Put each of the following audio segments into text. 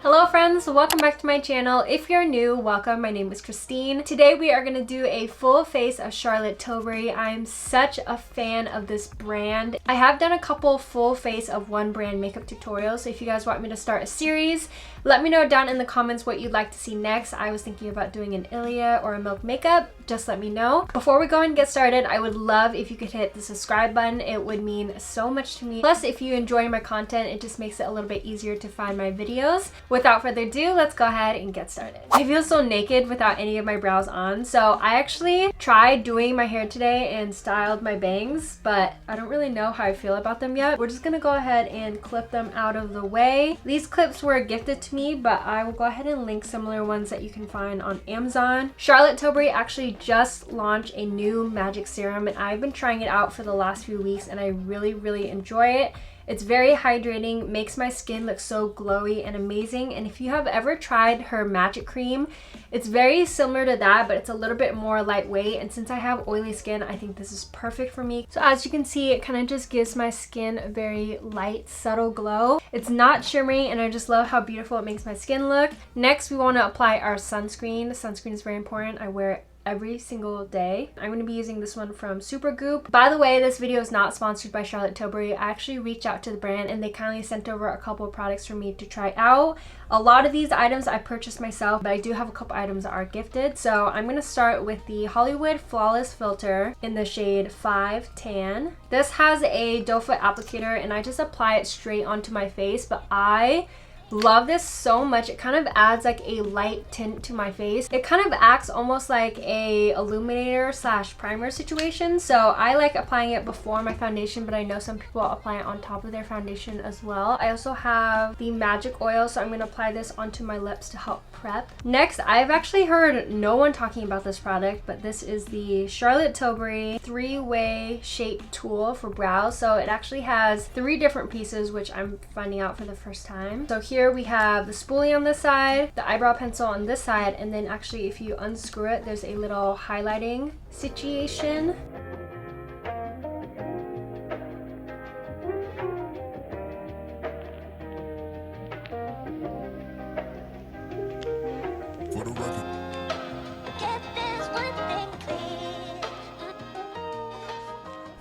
Hello friends, welcome back to my channel. If you're new, welcome. My name is Christine. Today we are going to do a full face of Charlotte Tilbury. I'm such a fan of this brand. I have done a couple full face of one brand makeup tutorials, so if you guys want me to start a series, let me know down in the comments what you'd like to see next. I was thinking about doing an Ilia or a Milk makeup. Just let me know. Before we go and get started, I would love if you could hit the subscribe button. It would mean so much to me. Plus, if you enjoy my content, it just makes it a little bit easier to find my videos. Without further ado, let's go ahead and get started. I feel so naked without any of my brows on, so I actually tried doing my hair today and styled my bangs, but I don't really know how I feel about them yet. We're just gonna go ahead and clip them out of the way. These clips were gifted to me, but I will go ahead and link similar ones that you can find on Amazon. Charlotte Tilbury actually just launched a new magic serum, and I've been trying it out for the last few weeks, and I really enjoy it. It's very hydrating, makes my skin look so glowy and amazing. And if you have ever tried her magic cream, it's very similar to that, but it's a little bit more lightweight. And since I have oily skin, I think this is perfect for me. So as you can see, it kind of just gives my skin a very light, subtle glow. It's not shimmery, and I just love how beautiful it makes my skin look. Next, we want to apply our sunscreen. The sunscreen is very important. I wear it every single day. I'm going to be using this one from Supergoop. By the way, this video is not sponsored by Charlotte Tilbury. I actually reached out to the brand and they kindly sent over a couple of products for me to try out. A lot of these items I purchased myself, but I do have a couple items that are gifted. So I'm going to start with the Hollywood Flawless Filter in the shade 5 Tan. This has a doe foot applicator and I just apply it straight onto my face, but I love this so much. It kind of adds like a light tint to my face. It kind of acts almost like a illuminator slash primer situation. So I like applying it before my foundation, but I know some people apply it on top of their foundation as well. I also have the magic oil, so I'm going to apply this onto my lips to help prep. Next, I've actually heard no one talking about this product, but this is the Charlotte Tilbury 3-way shape tool for brows. So it actually has 3 different pieces, which I'm finding out for the first time. So here we have the spoolie on this side, the eyebrow pencil on this side, and then actually if you unscrew it, there's a little highlighting situation. For the record.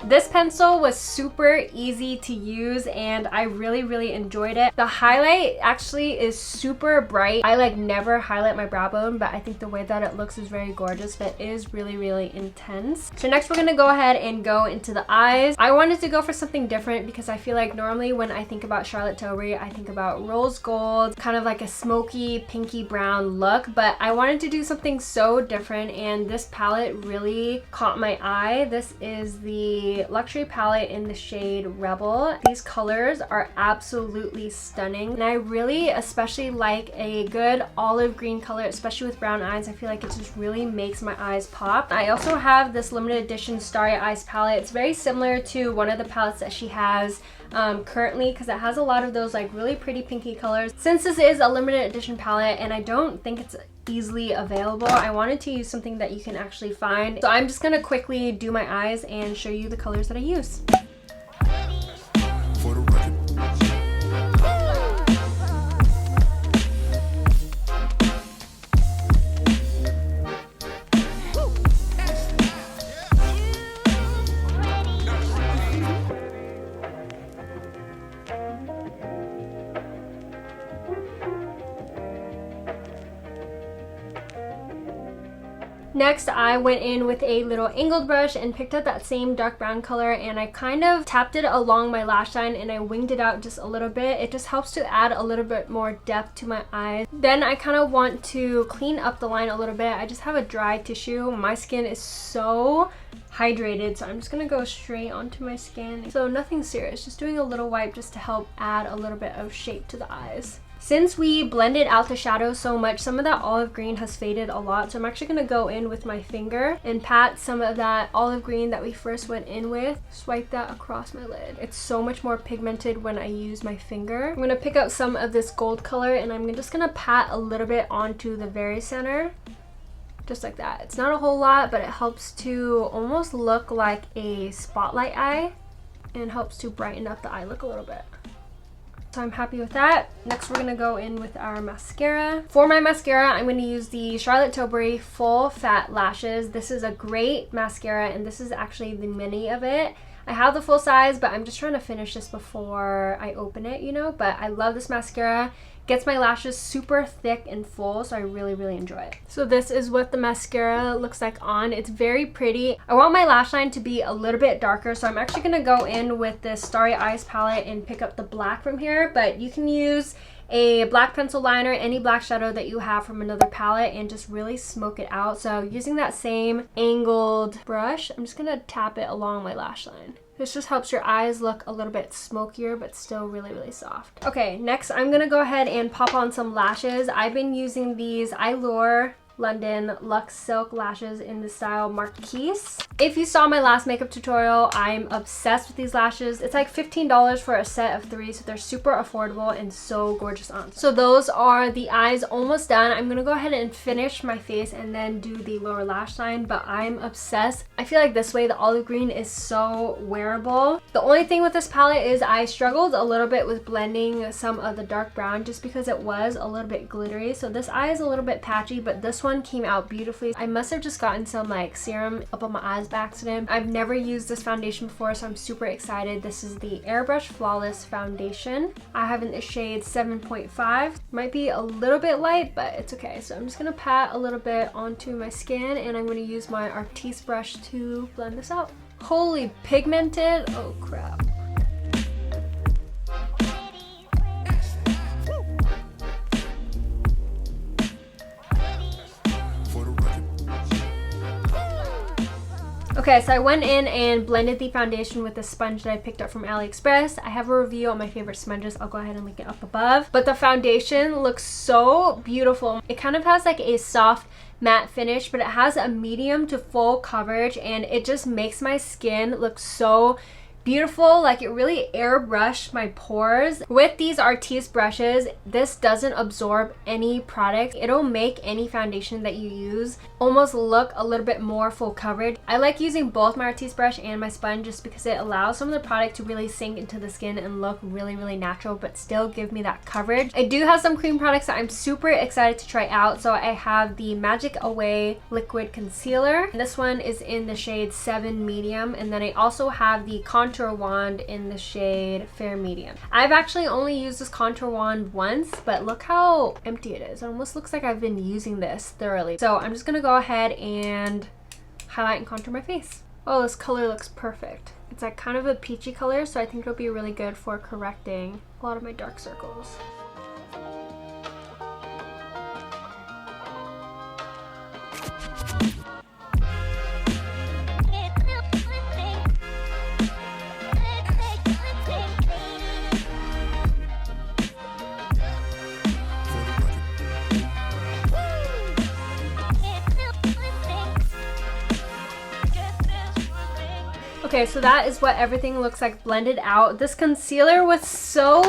This pencil was super easy to use and I really enjoyed it. The highlight actually is super bright. I like never highlight my brow bone, but I think the way that it looks is very gorgeous, but it is really intense. So next we're gonna go ahead and go into the eyes. I wanted to go for something different because I feel like normally when I think about Charlotte Tilbury, I think about rose gold, kind of like a smoky pinky brown look, but I wanted to do something so different and this palette really caught my eye. This is the luxury palette in the shade Rebel. These colors are absolutely stunning and I really especially like a good olive green color, especially with brown eyes. I feel like it just really makes my eyes pop. I also have this limited edition Starry Eyes palette. It's very similar to one of the palettes that she has currently because it has a lot of those like really pretty pinky colors. Since this is a limited edition palette and I don't think it's easily available, I wanted to use something that you can actually find. So I'm just gonna quickly do my eyes and show you the colors that I use. For the record. Next, I went in with a little angled brush and picked up that same dark brown color and I kind of tapped it along my lash line and I winged it out just a little bit. It just helps to add a little bit more depth to my eyes. Then I kind of want to clean up the line a little bit. I just have a dry tissue. My skin is so hydrated, so I'm just gonna go straight onto my skin. So nothing serious, just doing a little wipe just to help add a little bit of shape to the eyes. Since we blended out the shadow so much, some of that olive green has faded a lot, so I'm actually going to go in with my finger and pat some of that olive green that we first went in with, swipe that across my lid. It's so much more pigmented when I use my finger. I'm going to pick up some of this gold color and I'm just going to pat a little bit onto the very center. Just like that. It's not a whole lot, but it helps to almost look like a spotlight eye and helps to brighten up the eye look a little bit. so I'm happy with that. Next, we're gonna go in with our mascara. For my mascara, I'm gonna use the Charlotte Tilbury Full Fat Lashes. This is a great mascara, and this is actually the mini of it. I have the full size, but I'm just trying to finish this before I open it, you know, but I love this mascara. Gets my lashes super thick and full, so I really enjoy it. So this is what the mascara looks like on. It's very pretty. I want my lash line to be a little bit darker, so I'm actually gonna go in with this Starry Eyes palette and pick up the black from here, but you can use a black pencil liner, any black shadow that you have from another palette, and just really smoke it out. So using that same angled brush, I'm just gonna tap it along my lash line. This just helps your eyes look a little bit smokier, but still really soft. Okay, next I'm gonna go ahead and pop on some lashes. I've been using these Allure London Luxe Silk lashes in the style Marquise. If you saw my last makeup tutorial, I'm obsessed with these lashes. It's like $15 for a set of 3, so they're super affordable and so gorgeous on. So those are the eyes almost done. I'm gonna go ahead and finish my face and then do the lower lash line, but I'm obsessed. I feel like this way the olive green is so wearable. The only thing with this palette is I struggled a little bit with blending some of the dark brown just because it was a little bit glittery. So this eye is a little bit patchy, but this one came out beautifully. I must have just gotten some like serum up on my eyes by accident. I've never used this foundation before, so I'm super excited. This is the Airbrush Flawless Foundation. I have in the shade 7.5. Might be a little bit light, but it's okay. So I'm just gonna pat a little bit onto my skin, and I'm gonna use my Artiste brush to blend this out. Holy pigmented, oh crap. Okay, so I went in and blended the foundation with the sponge that I picked up from AliExpress. I have a review on my favorite sponges. I'll go ahead and link it up above. But the foundation looks so beautiful. It kind of has like a soft matte finish, but it has a medium to full coverage, and it just makes my skin look so beautiful. Like, it really airbrushed my pores. With these Artiste brushes, this doesn't absorb any product. It'll make any foundation that you use almost look a little bit more full coverage. I like using both my Artiste brush and my sponge just because it allows some of the product to really sink into the skin and look really natural, but still give me that coverage. I do have some cream products that I'm super excited to try out. So I have the Magic Away Liquid Concealer. This one is in the shade 7 Medium, and then I also have the Contour Wand in the shade Fair Medium. I've actually only used this contour wand once, but look how empty it is. It almost looks like I've been using this thoroughly. So I'm just gonna go ahead and highlight and contour my face. Oh, this color looks perfect. It's like kind of a peachy color, so I think it'll be really good for correcting a lot of my dark circles. Okay, so that is what everything looks like blended out. This concealer was so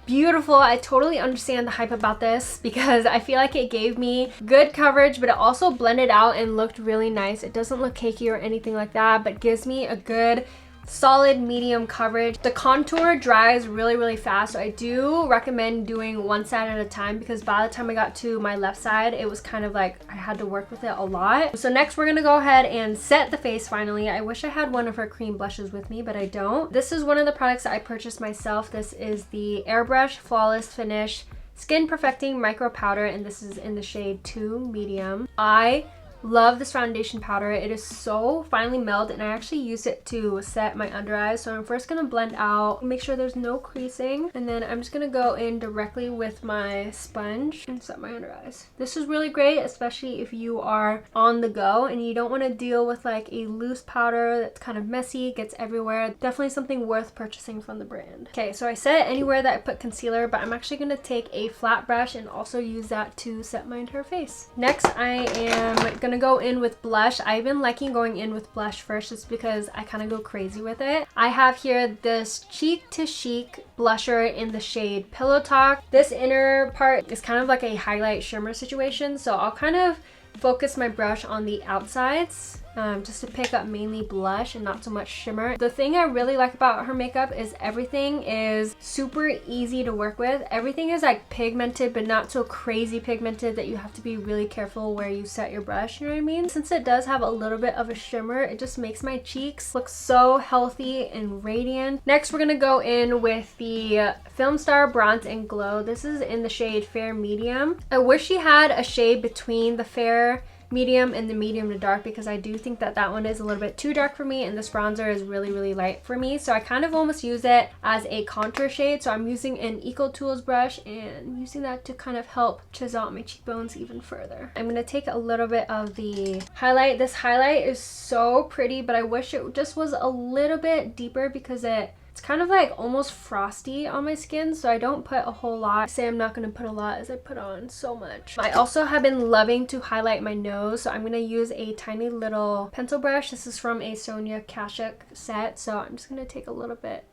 beautiful. I totally understand the hype about this because I feel like it gave me good coverage, but it also blended out and looked really nice. It doesn't look cakey or anything like that, but gives me a good solid medium coverage. The contour dries really fast, so I do recommend doing one side at a time because by the time I got to my left side, it was kind of like I had to work with it a lot. So next we're gonna go ahead and set the face finally. I wish I had one of her cream blushes with me, but I don't. This is one of the products that I purchased myself. This is the Airbrush Flawless Finish Skin Perfecting Micro Powder, and this is in the shade 2 Medium. I love this foundation powder. It is so finely melted, and I actually use it to set my under eyes. So I'm first gonna blend out, make sure there's no creasing, and then I'm just gonna go in directly with my sponge and set my under eyes. This is really great, especially if you are on the go and you don't want to deal with like a loose powder that's kind of messy, gets everywhere. Definitely something worth purchasing from the brand. Okay, so I set anywhere that I put concealer, but I'm actually gonna take a flat brush and also use that to set my entire face. Next, I am gonna go in with blush. I've been liking going in with blush first just because I kind of go crazy with it. I have here this Cheek to Chic blusher in the shade Pillow Talk. This inner part is kind of like a highlight shimmer situation, so I'll kind of focus my brush on the outsides just to pick up mainly blush and not so much shimmer. The thing I really like about her makeup is everything is super easy to work with. Everything is like pigmented, but not so crazy pigmented that you have to be really careful where you set your brush, you know what I mean? Since it does have a little bit of a shimmer, it just makes my cheeks look so healthy and radiant. Next, we're gonna go in with the Film Star Bronze and Glow. This is in the shade Fair Medium. I wish she had a shade between the Fair Medium and the medium to dark, because I do think that that one is a little bit too dark for me and this bronzer is really light for me. So I kind of almost use it as a contour shade. So I'm using an Eco Tools brush and using that to kind of help chisel out my cheekbones even further. I'm going to take a little bit of the highlight. This highlight is so pretty, but I wish it just was a little bit deeper because it's kind of like almost frosty on my skin, so I don't put a whole lot. I say I'm not going to put a lot as I put on so much. I also have been loving to highlight my nose, so I'm going to use a tiny little pencil brush. This is from a Sonia Kashuk set, so I'm just going to take a little bit.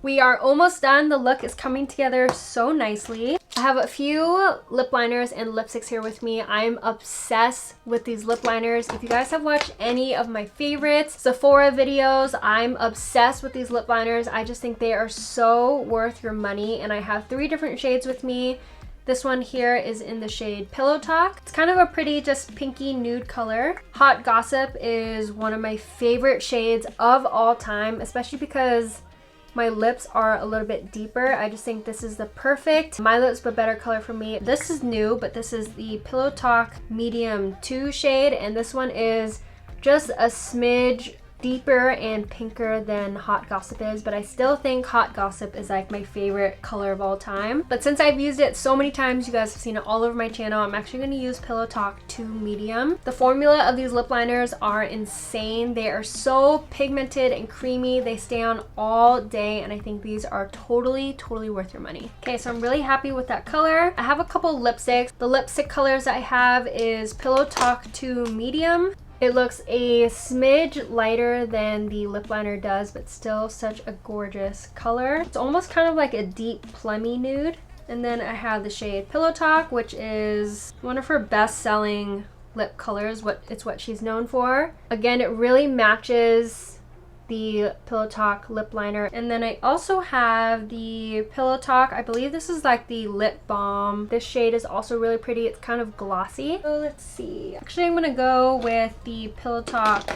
We are almost done. The look is coming together so nicely. I have a few lip liners and lipsticks here with me. I'm obsessed with these lip liners. If you guys have watched any of my favorites Sephora videos, I'm obsessed with these lip liners. I just think they are so worth your money, and I have 3 different shades with me. This one here is in the shade Pillow Talk. It's kind of a pretty just pinky nude color. Hot Gossip is one of my favorite shades of all time, especially because my lips are a little bit deeper. I just think this is the perfect My Lips But Better color for me. This is new, but this is the Pillow Talk Medium 2 shade, and this one is just a smidge deeper and pinker than Hot Gossip is, but I still think Hot Gossip is like my favorite color of all time. But since I've used it so many times, you guys have seen it all over my channel, I'm actually going to use Pillow Talk 2 Medium. The formula of these lip liners are insane. They are so pigmented and creamy. They stay on all day, and I think these are totally worth your money. Okay, so I'm really happy with that color. I have a couple lipsticks. The lipstick colors I have is Pillow Talk 2 Medium. It looks a smidge lighter than the lip liner does, but still such a gorgeous color. It's almost kind of like a deep plummy nude. And then I have the shade Pillow Talk, which is one of her best-selling lip colors. It's what she's known for. Again, it really matches the Pillow Talk lip liner. And then I also have the Pillow Talk, I believe this is like the lip balm. This shade is also really pretty. It's kind of glossy. So let's see. Actually, I'm gonna go with the Pillow Talk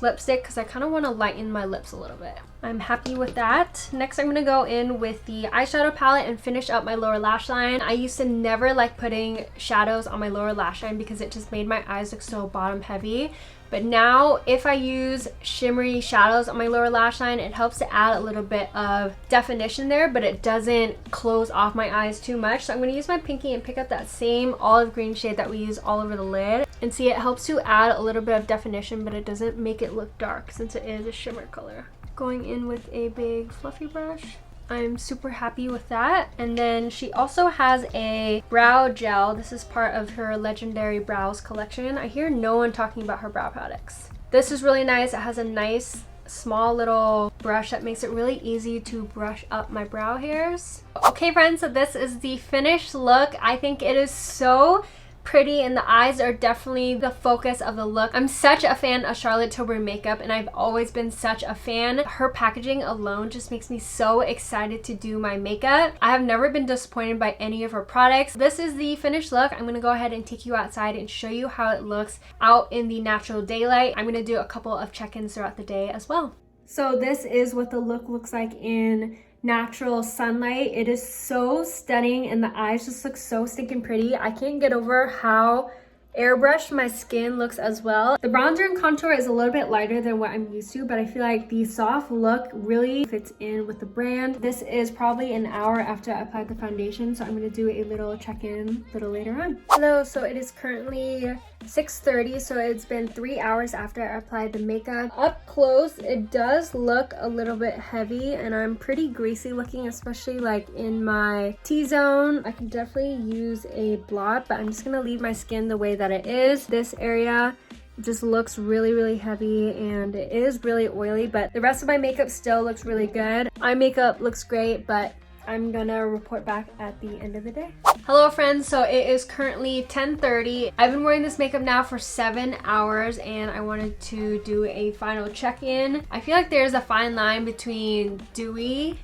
lipstick because I kind of want to lighten my lips a little bit. I'm happy with that. Next, I'm gonna go in with the eyeshadow palette and finish up my lower lash line. I used to never like putting shadows on my lower lash line because it just made my eyes look so bottom heavy. But now if I use shimmery shadows on my lower lash line, it helps to add a little bit of definition there, but it doesn't close off my eyes too much. So I'm gonna use my pinky and pick up that same olive green shade that we use all over the lid. And see, it helps to add a little bit of definition, but it doesn't make it look dark since it is a shimmer color. Going in with a big fluffy brush. I'm super happy with that. And then she also has a brow gel. This is part of her Legendary Brows collection. I hear no one talking about her brow products. This is really nice. It has a nice small little brush that makes it really easy to brush up my brow hairs. Okay friends, so this is the finished look. I think it is so pretty and the eyes are definitely the focus of the look. I'm such a fan of Charlotte Tilbury makeup and I've always been such a fan. Her packaging alone just makes me so excited to do my makeup. I have never been disappointed by any of her products. This is the finished look. I'm gonna go ahead and take you outside and show you how it looks out in the natural daylight. I'm gonna do a couple of check-ins throughout the day as well. So this is what the look looks like in natural sunlight. It is so stunning and the eyes just look so stinking pretty. I can't get over how airbrushed my skin looks as well. The bronzer and contour is a little bit lighter than what I'm used to, but I feel like the soft look really fits in with the brand. This is probably an hour after I applied the foundation, so I'm going to do a little check-in a little later on. Hello, so it is currently 6:30, so it's been 3 hours after I applied the makeup. Up close, it does look a little bit heavy and I'm pretty greasy looking, especially like in my T-zone. I can definitely use a blot, but I'm just gonna leave my skin the way that it is. This area just looks really heavy and it is really oily, but the rest of my makeup still looks really good. Eye makeup looks great, but I'm gonna report back at the end of the day. Hello friends, so it is currently 10:30. I've been wearing this makeup now for 7 hours and I wanted to do a final check-in. I feel like there's a fine line between dewy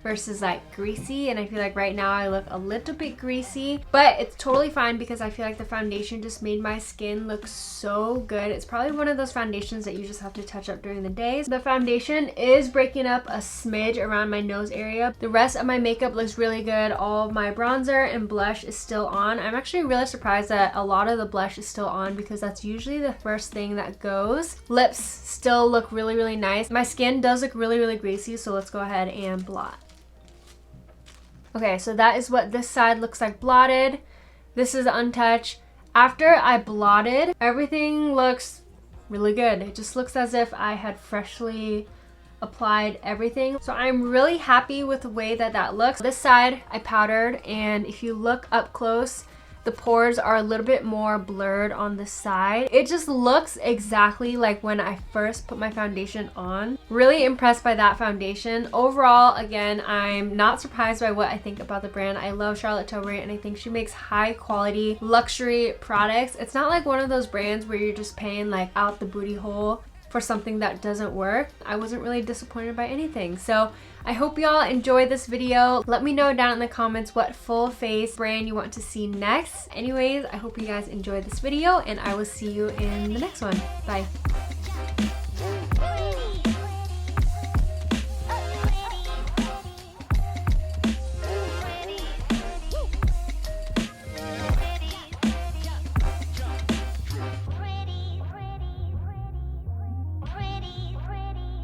versus like greasy, and I feel like right now I look a little bit greasy, but it's totally fine because I feel like the foundation just made my skin look so good. It's probably one of those foundations that you just have to touch up during the day. The foundation is breaking up a smidge around my nose area. The rest of my makeup looks really good. All of my bronzer and blush is still on. I'm actually really surprised that a lot of the blush is still on because that's usually the first thing that goes. Lips still look really, really nice. My skin does look really, really greasy, so let's go ahead and blot. Okay, so that is what this side looks like blotted. This is untouched. After I blotted, everything looks really good. It just looks as if I had freshly applied everything. So I'm really happy with the way that that looks. This side I powdered, and if you look up close, the pores are a little bit more blurred on the side. It just looks exactly like when I first put my foundation on. Really impressed by that foundation. Overall, again, I'm not surprised by what I think about the brand. I love Charlotte Tilbury and I think she makes high quality luxury products. It's not like one of those brands where you're just paying like out the booty hole for something that doesn't work. I wasn't really disappointed by anything. So I hope y'all enjoyed this video. Let me know down in the comments what full face brand you want to see next. Anyways, I hope you guys enjoyed this video and I will see you in the next one. Bye.